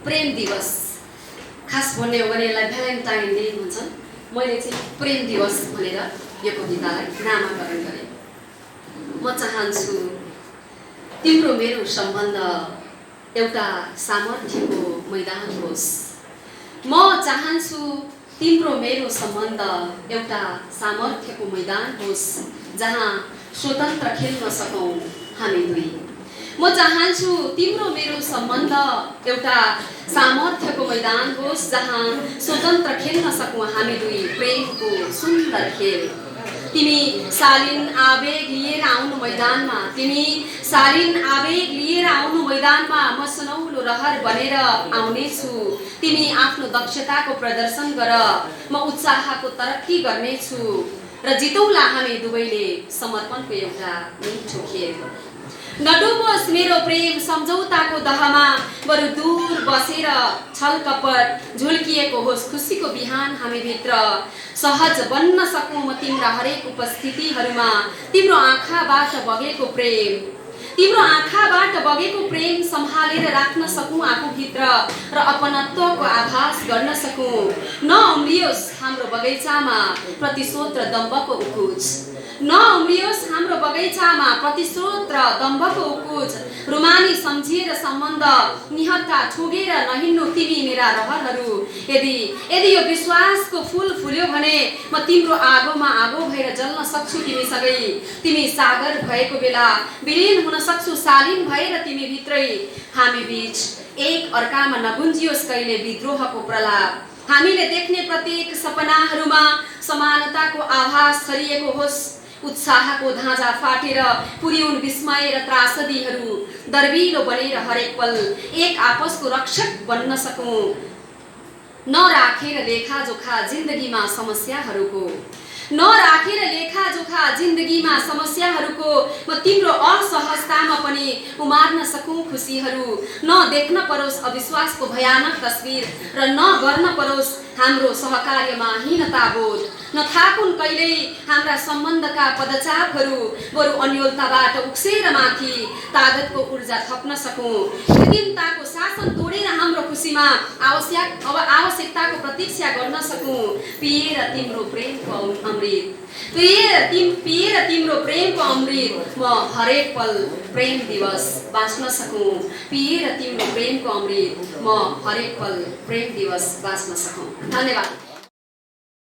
प्रेम दिवस खास भन्ने हो भने यसलाई भ्यालेन्टाइन डे भन्छन्। मैले चाहिँ प्रेम दिवस भनेर यो कवितालाई नामाकरण गरेँ। म चाहन्छु तिम्रो मेरो सम्बन्ध एउटा सामर्थ्यको मैदान होस्। म चाहन्छु तिम्रो मेरो सम्बन्ध एउटा सामर्थ्यको मैदान होस्, जहाँ स्वतन्त्र खेल्न सकौँ हामी दुई। म चाहन्छु तिम्रो मेरो सम्बन्ध एउटा सामर्थ्यको मैदान होस्, जहाँ स्वतन्त्र खेल्न सकौँ हामी दुई प्रेमको सुन्दर खेल। तिमी शालीन आवेग लिएर आउनु मैदानमा, तिमी शालीन आवेग लिएर आउनु मैदानमा, म सुनौलो रहर बनेर आउनेछु। तिमी आफ्नो दक्षताको प्रदर्शन गर, म उत्साहको तरक्की गर्नेछु र जितौँला हामी दुवैले समर्पणको एउटा मिठो खेल। नडुबोस् मेरो प्रेम सम्झौताको दहमा, बरु दूर बसेर छल कपट झुल्किएको होस् खुसीको बिहान हामी भित्र। सहज बन्न सकौँ म तिम्रा हरेक उपस्थितिहरूमा, तिम्रो आँखाबाट बगेको प्रेम, तिम्रो आँखाबाट बगेको प्रेम सम्हालेर राख्न सकौँ आफूभित्र र अपनत्वको आभास गर्न सकौँ। नउम्रियोस् हाम्रो बगैँचामा प्रतिशोध र दम्भको उकुज, नउम्रियोस् हाम्रो बगैँचामा प्रतिशोध र दम्भको उकुज। रुमानी सम्झिएर सम्बन्ध निहत्था ठुगेर नहिन्नु तिमी मेरा रहरहरू। यदि यो विश्वासको फूल फुल्यो भने म तिम्रो आगोमा आगो भएर जल्न सक्छु तिमीसँगै। तिमी सागर भएको बेला विलीन हुन सक्छु शालीन भएर तिमी भित्रै। हामी बीच एक अर्कामा नगुन्जियोस् कहिले विद्रोहको प्रलाप। हामीले देख्ने प्रत्येक सपनाहरूमा समानताको आभास छरिएको होस्। उत्साहको धाजा फाटेर पुर्याउन विस्मय र त्रासदीहरू दर्बिलो बनेर हरेक पल एक आपसको रक्षक बन्न सकौँ। नराखेर लेखाजोखा जिन्दगीमा समस्याहरूको, नराखेर लेखाजोखा जिन्दगीमा समस्याहरूको, म तिम्रो असहजतामा पनि उमार्न सकौँ खुसीहरू। नदेख्न परोस् अविश्वासको भयानक तस्बिर र नगर्न परोस् हाम्रो सहकार्यमा हीनताबोध। नथाकुन् कहिल्यै हाम्रा सम्बन्धका पदचापहरू, बरु अन्योलताबाट उक्सेर माथि तागतको ऊर्जा थप्न सकौँ। कृत्रिमताको शासन तोडेर हाम्रो खुसीमा आवश्यकताको प्रतीक्षा गर्न सकौँ। पिएर तिम्रो प्रेमको अमृत, पिएर तिम्रो प्रेमको अमृत, म हरेक पल प्रेम दिवस बाँच्न सकौँ। पिएर तिम्रो प्रेमको अमृत, म हरेक पल प्रेम दिवस बाँच्न सकौँ। धन्यवाद।